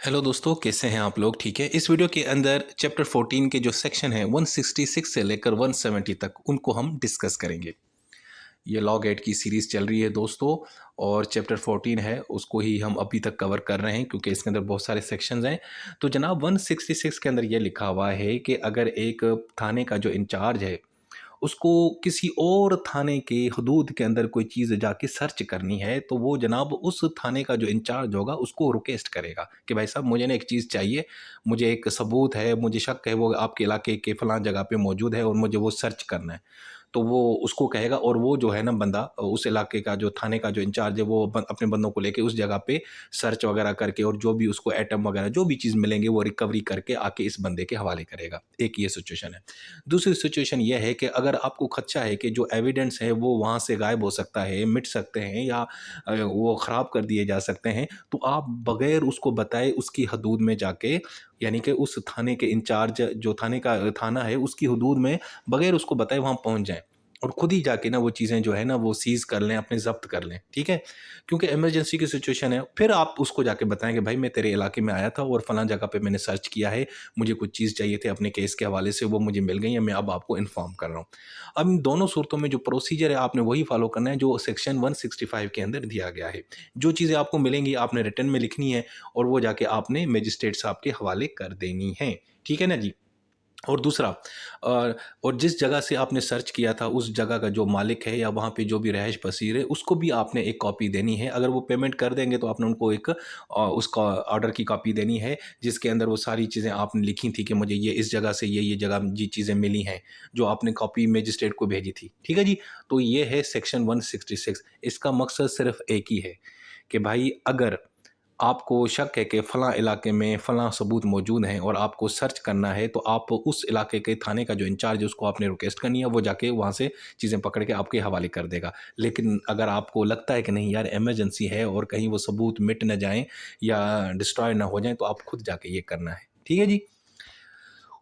Hello दोस्तों, कैसे हैं आप लोग? ठीक है। इस वीडियो के अंदर चैप्टर 14 के जो सेक्शन है 166 से लेकर 170 तक उनको हम डिस्कस करेंगे। ये लॉ गेट की सीरीज़ चल रही है दोस्तों, और चैप्टर 14 है उसको ही हम अभी तक कवर कर रहे हैं क्योंकि इसके अंदर बहुत सारे सेक्शंस हैं। तो जनाब 166 के अंदर ये लिखा हुआ है कि अगर एक थाने का जो इंचार्ज है उसको किसी और थाने के हदूद के अंदर कोई चीज़ जाके सर्च करनी है, तो वो जनाब उस थाने का जो इंचार्ज होगा उसको रिक्वेस्ट करेगा कि भाई साहब मुझे ना एक चीज़ चाहिए, मुझे एक सबूत है, मुझे शक है वो आपके इलाके के फ़लाँ जगह पे मौजूद है और मुझे वो सर्च करना है। तो वो उसको कहेगा और वो जो है ना बंदा उस इलाके का जो थाने का जो इंचार्ज है वो अपने बंदों को लेके उस जगह पे सर्च वगैरह करके और जो भी उसको एटम वगैरह जो भी चीज़ मिलेंगे वो रिकवरी करके आके इस बंदे के हवाले करेगा। एक ये सिचुएशन है। दूसरी सिचुएशन ये है कि अगर आपको खदशा है कि जो एविडेंस है वो वहाँ से गायब हो सकता है, मिट सकते हैं या वो ख़राब कर दिए जा सकते हैं, तो आप बगैर उसको बताए उसकी हदूद में जाके, यानी कि उस थाने के इंचार्ज जो थाना है उसकी हदूद में बगैर उसको बताए वहाँ पहुँच जाएँ और खुद ही जाके ना वो चीज़ें जो है ना वो सीज़ कर लें, अपने ज़ब्त कर लें, ठीक है? क्योंकि इमरजेंसी की सिचुएशन है, फिर आप उसको जाके बताएँ कि भाई मैं तेरे इलाके में आया था और फलाँ जगह पे मैंने सर्च किया है, मुझे कुछ चीज़ चाहिए थी अपने केस के हवाले से, वो मुझे मिल गई है, मैं अब आपको इन्फॉर्म कर रहा हूँ। अब इन दोनों सूरतों में जो प्रोसीजर है आपने वही फॉलो करना है जो सेक्शन 165 के अंदर दिया गया है। जो चीज़ें आपको मिलेंगी आपने रिटन में लिखनी है और वो जाके आपने मजिस्ट्रेट साहब के हवाले कर देनी है। ठीक है ना जी? और दूसरा और जिस जगह से आपने सर्च किया था उस जगह का जो मालिक है या वहाँ पे जो भी रहायश पसीर है उसको भी आपने एक कॉपी देनी है। अगर वो पेमेंट कर देंगे तो आपने उनको एक उसका ऑर्डर की कॉपी देनी है जिसके अंदर वो सारी चीज़ें आपने लिखी थी कि मुझे ये इस जगह से ये जगह ये चीज़ें मिली हैं, जो आपने कॉपी मजिस्ट्रेट को भेजी थी। ठीक है जी? तो ये है सेक्शन 166। इसका मकसद सिर्फ़ एक ही है कि भाई अगर आपको शक है कि फ़लाँ इलाके में फ़लाँ सबूत मौजूद हैं और आपको सर्च करना है, तो आप उस इलाके के थाने का जो इंचार्ज है उसको आपने रिक्वेस्ट करनी है, वो जाके वहाँ से चीज़ें पकड़ के आपके हवाले कर देगा। लेकिन अगर आपको लगता है कि नहीं यार इमरजेंसी है और कहीं वो सबूत मिट ना जाएँ या डिस्ट्रॉय ना हो जाएँ, तो आप खुद जाके ये करना है। ठीक है जी?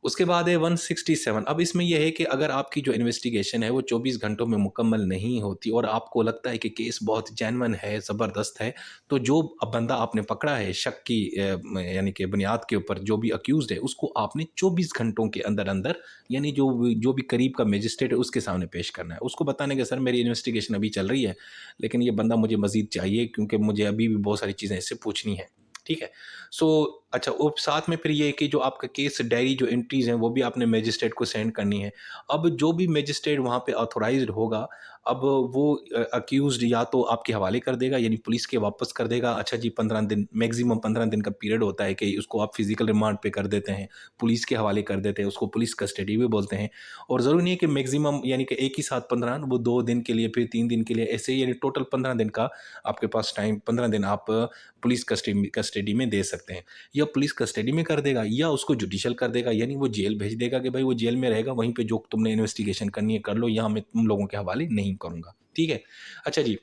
उसके बाद है 167। अब इसमें ये है कि अगर आपकी जो इन्वेस्टिगेशन है वो 24 घंटों में मुकम्मल नहीं होती और आपको लगता है कि केस बहुत जेन्युइन है, ज़बरदस्त है, तो जो अब बंदा आपने पकड़ा है शक की यानी कि बुनियाद के ऊपर जो भी अक्यूज़्ड है उसको आपने 24 घंटों के अंदर-अंदर, यानी जो भी करीब का मजिस्ट्रेट है उसके सामने पेश करना है। उसको बताने कि सर मेरी इन्वेस्टिगेशन अभी चल रही है, लेकिन ये बंदा मुझे मज़ीद चाहिए क्योंकि मुझे अभी भी बहुत सारी चीज़ें इससे पूछनी है। ठीक है? सो अच्छा, और साथ में फिर ये है कि जो आपका केस डायरी जो एंट्रीज़ हैं, वो भी आपने मजिस्ट्रेट को सेंड करनी है। अब जो भी मजिस्ट्रेट वहाँ पे ऑथोराइज़्ड होगा, अब वो अक्यूज़्ड या तो आपके हवाले कर देगा, यानी पुलिस के वापस कर देगा। अच्छा जी, 15 दिन, मैक्सिमम 15 दिन का पीरियड होता है कि उसको आप फिज़िकल रिमांड पे कर देते हैं, पुलिस के हवाले कर देते हैं, उसको पुलिस कस्टडी भी बोलते हैं। और ज़रूरी नहीं है कि मैक्सिमम यानी कि एक ही साथ 15, वो 2 दिन के लिए, फिर 3 दिन के लिए, ऐसे ही यानी टोटल 15 दिन का आपके पास टाइम, 15 दिन आप पुलिस कस्टडी में दे सकते हैं। या पुलिस कस्टडी में कर देगा या उसको जुडिशियल कर देगा, यानी वो जेल भेज देगा कि भाई वो जेल में रहेगा, वहीं पे जो तुमने इन्वेस्टिगेशन करनी है कर लो, यहाँ मैं तुम लोगों के हवाले नहीं करूँगा। ठीक है? अच्छा जी,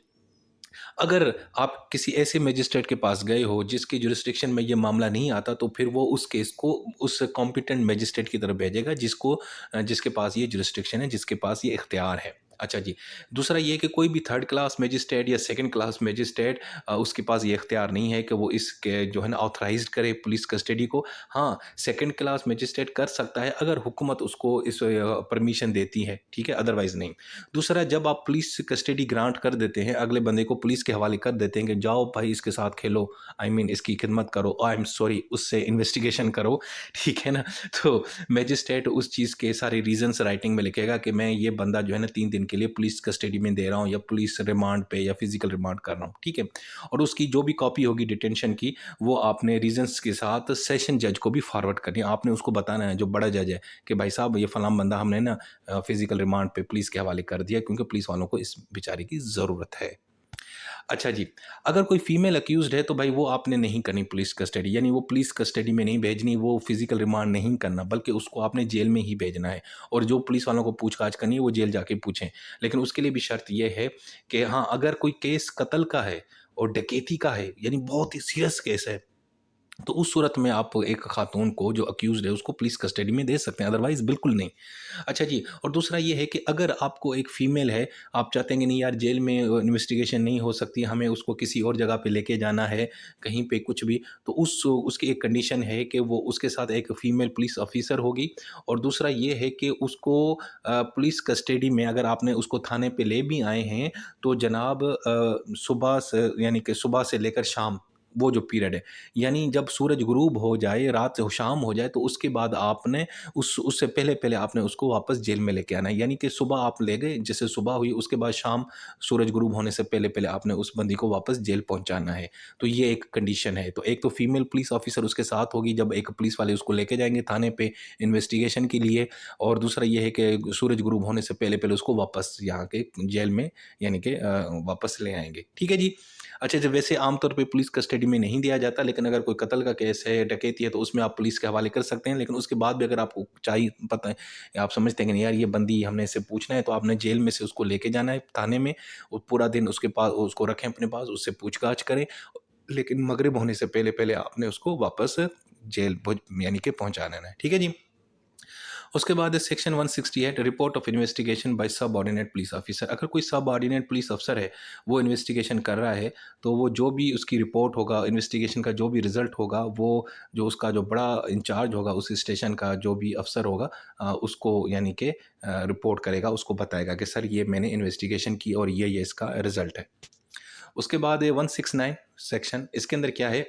अगर आप किसी ऐसे मजिस्ट्रेट के पास गए हो जिसकी जुरिस्डिक्शन में ये मामला नहीं आता, तो फिर वो उस केस को उस कॉम्पिटेंट मजिस्ट्रेट की तरफ भेजेगा जिसके पास ये जुरिस्डिक्शन है, जिसके पास ये इख्तियार है। अच्छा जी, दूसरा ये कि कोई भी थर्ड क्लास मजिस्ट्रेट या सेकंड क्लास मजिस्ट्रेट उसके पास ये इख्तियार नहीं है कि वो इसके जो है ना ऑथराइज़्ड करे पुलिस कस्टडी को। हाँ, सेकंड क्लास मजिस्ट्रेट कर सकता है अगर हुकूमत उसको इस परमिशन देती है, ठीक है? अदरवाइज़ नहीं। दूसरा, जब आप पुलिस कस्टडी ग्रांट कर देते हैं, अगले बंदे को पुलिस के हवाले कर देते हैं कि जाओ भाई इसके साथ खेलो, आई मीन इसकी खिदमत करो, आई एम सॉरी उससे इन्वेस्टिगेशन करो, ठीक है ना? तो मैजिस्ट्रेट उस चीज़ के सारे रीज़न्स राइटिंग में लिखेगा कि मैं ये बंदा जो है ना 3 दिन के लिए पुलिस कस्टडी में दे रहा हूँ या पुलिस रिमांड पे या फिज़िकल रिमांड कर रहा हूँ, ठीक है? और उसकी जो भी कॉपी होगी डिटेंशन की, वो आपने रीज़न्स के साथ सेशन जज को भी फॉरवर्ड करनी है। आपने उसको बताना है, जो बड़ा जज है, कि भाई साहब ये फलाँ बंदा हमने ना फिज़िकल रिमांड पे पुलिस के हवाले कर दिया क्योंकि पुलिस वालों को इस बेचारे की ज़रूरत है। अच्छा जी, अगर कोई फीमेल अक्यूज़्ड है तो भाई वो आपने नहीं करनी पुलिस कस्टडी, यानी वो पुलिस कस्टडी में नहीं भेजनी, वो फिज़िकल रिमांड नहीं करना, बल्कि उसको आपने जेल में ही भेजना है और जो पुलिस वालों को पूछताछ करनी है वो जेल जाके पूछें। लेकिन उसके लिए भी शर्त ये है कि हाँ, अगर कोई केस कत्ल का है और डकैती का है, यानी बहुत ही सीरियस केस है, तो उस सूरत में आप एक खातून को जो अक्यूज़्ड है उसको पुलिस कस्टडी में दे सकते हैं, अदरवाइज़ बिल्कुल नहीं। अच्छा जी, और दूसरा ये है कि अगर आपको एक फ़ीमेल है, आप चाहते हैं कि नहीं यार जेल में इन्वेस्टिगेशन नहीं हो सकती, हमें उसको किसी और जगह पे लेके जाना है, कहीं पे कुछ भी, तो उसकी एक कंडीशन है कि वो उसके साथ एक फ़ीमेल पुलिस ऑफ़िसर होगी। और दूसरा ये है कि उसको पुलिस कस्टडी में अगर आपने उसको थाने पे ले भी आए हैं, तो जनाब सुबह से यानी कि सुबह से लेकर शाम, वो जो पीरियड है, यानी जब सूरज गुरूब हो जाए, रात हो शाम हो जाए, तो उसके बाद आपने उससे पहले-पहले आपने उसको वापस जेल में लेके आना है। यानी कि सुबह आप ले गए, जैसे सुबह हुई उसके बाद शाम सूरज गुरूब होने से पहले-पहले आपने उस बंदी को वापस जेल पहुँचाना है। तो ये एक कंडीशन है। तो एक तो फीमेल पुलिस ऑफ़िसर उसके साथ होगी जब एक पुलिस वाले उसको लेके जाएँगे थाने पे इन्वेस्टिगेशन के लिए, और दूसरा ये है कि सूरज गुरूब होने से पहले-पहले उसको वापस यहाँ के जेल में यानी कि वापस ले आएँगे। ठीक है जी? अच्छा, जब वैसे आमतौर पे पुलिस कस्टडी में नहीं दिया जाता, लेकिन अगर कोई कत्ल का केस है, डकैती है, तो उसमें आप पुलिस के हवाले कर सकते हैं। लेकिन उसके बाद भी अगर आपको चाहिए, पता है, आप समझते हैं कि नहीं यार ये बंदी हमने इससे पूछना है, तो आपने जेल में से उसको लेके जाना है थाने में, और पूरा दिन उसके पास उसको रखें अपने पास, उससे पूछताछ करें। लेकिन मगरिब होने से पहले-पहले आपने उसको वापस जेल यानी कि पहुँचा देना है। ठीक है जी? उसके बाद है section 168, report of investigation by subordinate police officer. अगर कोई सबऑर्डिनेट पुलिस अफसर है, वो इन्वेस्टिगेशन कर रहा है, तो वो जो भी उसकी रिपोर्ट होगा, इन्वेस्टिगेशन का जो भी रिजल्ट होगा, वो जो उसका जो बड़ा इंचार्ज होगा उस स्टेशन का, जो भी अफसर होगा, उसको यानी कि रिपोर्ट करेगा, उसको बताएगा कि सर ये मैंने इन्वेस्टिगेशन की और ये इसका रिजल्ट है। उसके बाद है 169 सेक्शन। इसके अंदर क्या है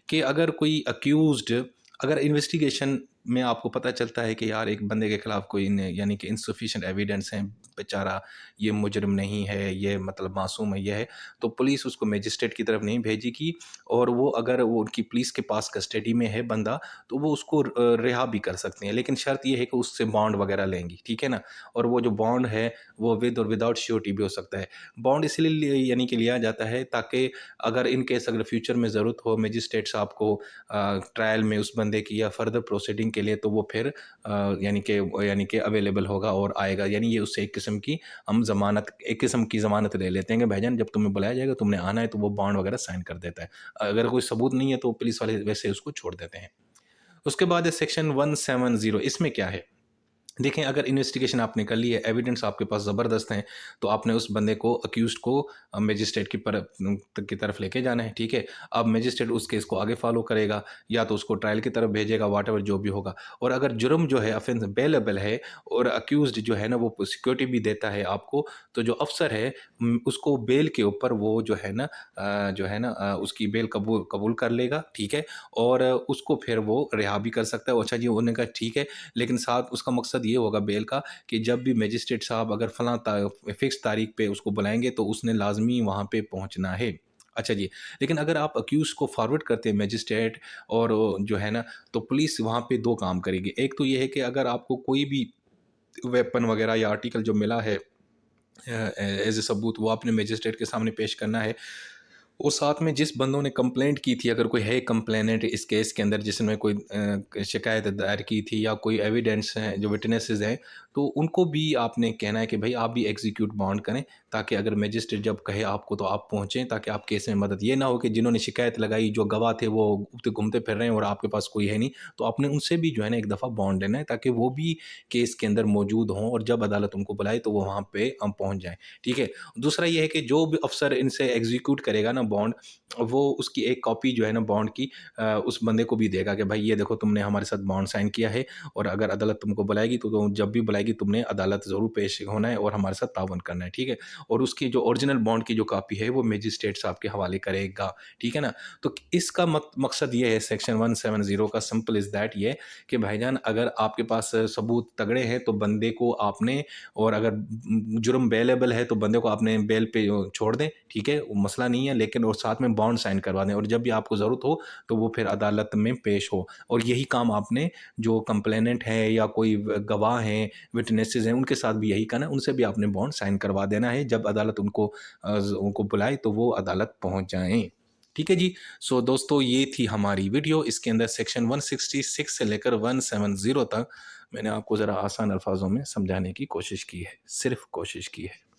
कि अगर कोई अक्यूज्ड, अगर इन्वेस्टिगेशन में आपको पता चलता है कि यार एक बंदे के खिलाफ कोई यानी कि इनसफिशिएंट एविडेंस है, बेचारा ये मुजरिम नहीं है, ये मतलब मासूम है, ये है, तो पुलिस उसको मजिस्ट्रेट की तरफ नहीं भेजेगी। और वो अगर वो उनकी पुलिस के पास कस्टडी में है बंदा, तो वो उसको रिहा भी कर सकते हैं, लेकिन शर्त ये है कि उससे बॉन्ड वगैरह लेंगी, ठीक है ना। और वो जो बॉन्ड है वो विद और विदाउट श्योरिटी भी हो सकता है। बॉन्ड इसलिए यानी कि लिया जाता है ताकि अगर इन केस अगर फ्यूचर में ज़रूरत हो मजिस्ट्रेट साहब को ट्रायल में उस बंदे की या फर्दर प्रोसीडिंग के लिए, तो वो फिर यानी कि अवेलेबल होगा और आएगा। यानी ये उससे एक किस्म की हम ज़मानत, एक किस्म की ज़मानत ले लेते हैं कि भाईजान जब तुम्हें बुलाया जाएगा तुमने आना है, तो वो बॉन्ड वगैरह साइन कर देता है। अगर कोई सबूत नहीं है तो पुलिस वाले वैसे उसको छोड़ देते हैं। उसके बाद है सेक्शन 170। इसमें क्या है? देखें, अगर इन्वेस्टिगेशन आपने कर ली है, एविडेंस आपके पास ज़बरदस्त हैं, तो आपने उस बंदे को, अक्यूज़्ड को मजिस्ट्रेट की तरफ लेके जाना है, ठीक है? अब मजिस्ट्रेट उस केस को आगे फ़ॉलो करेगा, या तो उसको ट्रायल की तरफ भेजेगा, व्हाटएवर जो भी होगा। और अगर जुर्म जो है, ऑफ़ेंस बेलेबल है, और अक्यूज़्ड जो है ना वो सिक्योरिटी भी देता है आपको, तो जो अफ़सर है उसको बेल के ऊपर वो उसकी बेल कबूल कबूल कर लेगा, ठीक है? और उसको फिर वो रिहा भी कर सकता है। अच्छा जी, उन्होंने कहा ठीक है, लेकिन साथ उसका मकसद ये होगा बेल का कि जब भी मजिस्ट्रेट साहब अगर फिक्स तारीख पे उसको बुलाएंगे, तो उसने लाजमी वहाँ पे पहुँचना है। अच्छा जी, लेकिन अगर आप अक्यूज़ को फॉरवर्ड करते हैं मजिस्ट्रेट, और जो है ना, तो पुलिस वहाँ पे 2 काम करेगी। एक तो ये है कि अगर आपको कोई भी वेपन वगैरह या आर्टिकल जो मिला है एज़ अ सबूत, वो आपने मजिस्ट्रेट के सामने पेश करना है। और साथ में जिस बंदों ने कंप्लेंट की थी, अगर कोई है कंप्लेनेंट इस केस के अंदर जिसने कोई शिकायत दायर की थी, या कोई एविडेंस हैं जो विटनेसेस हैं, तो उनको भी आपने कहना है कि भाई आप भी एग्जीक्यूट बॉन्ड करें, ताकि अगर मजिस्ट्रेट जब कहे आपको तो आप पहुँचें, ताकि आप केस में मदद, ये ना हो कि जिन्होंने शिकायत लगाई जो गवाह थे वो घूमते फिर रहे हैं और आपके पास कोई है नहीं, तो आपने उनसे भी जो है ना एक दफ़ा बॉन्ड लेना है, ताकि वो भी केस के अंदर मौजूद हों, और जब अदालत उनको बुलाए तो वो वहाँ पे पहुँच जाएँ। ठीक है? दूसरा ये है कि जो भी अफ़सर इनसे एग्जीक्यूट करेगा ना बॉन्ड, वो उसकी एक कॉपी जो है ना बॉन्ड की उस बंदे को भी देगा कि भाई ये देखो तुमने हमारे साथ बॉन्ड साइन किया है, और अगर अदालत तुमको बुलाएगी तो जब भी बुलाएगी तुमने अदालत ज़रूर पेश होना है और हमारे साथ ताउन करना है, ठीक है? और उसकी जो ओरिजिनल बॉन्ड की जो कॉपी है वो मजिस्ट्रेट साहब के हवाले करेगा, ठीक है ना? तो इसका मकसद ये है सेक्शन 170 का, सिंपल इज़ दैट, ये कि भाईजान अगर आपके पास सबूत तगड़े हैं तो बंदे को आपने, और अगर जुर्म बेलेबल है तो बंदे को आपने बेल पे छोड़ दें, ठीक है? वो मसला नहीं है, लेकिन और साथ में बॉन्ड साइन करवा दें, और जब भी आपको ज़रूरत हो तो वो फिर अदालत में पेश हो। और यही काम आपने जो कंप्लेनेंट है या कोई गवाह हैं, विटनेसेस हैं, उनके साथ भी यही करना है, उनसे भी आपने बॉन्ड साइन करवा देना है। जब अदालत उनको बुलाए तो वो अदालत पहुँच जाएँ। ठीक है जी। सो दोस्तों, ये थी हमारी वीडियो। इसके अंदर सेक्शन 166 से लेकर 170 तक मैंने आपको ज़रा आसान अल्फाज़ों में समझाने की कोशिश की है, सिर्फ़ कोशिश की है।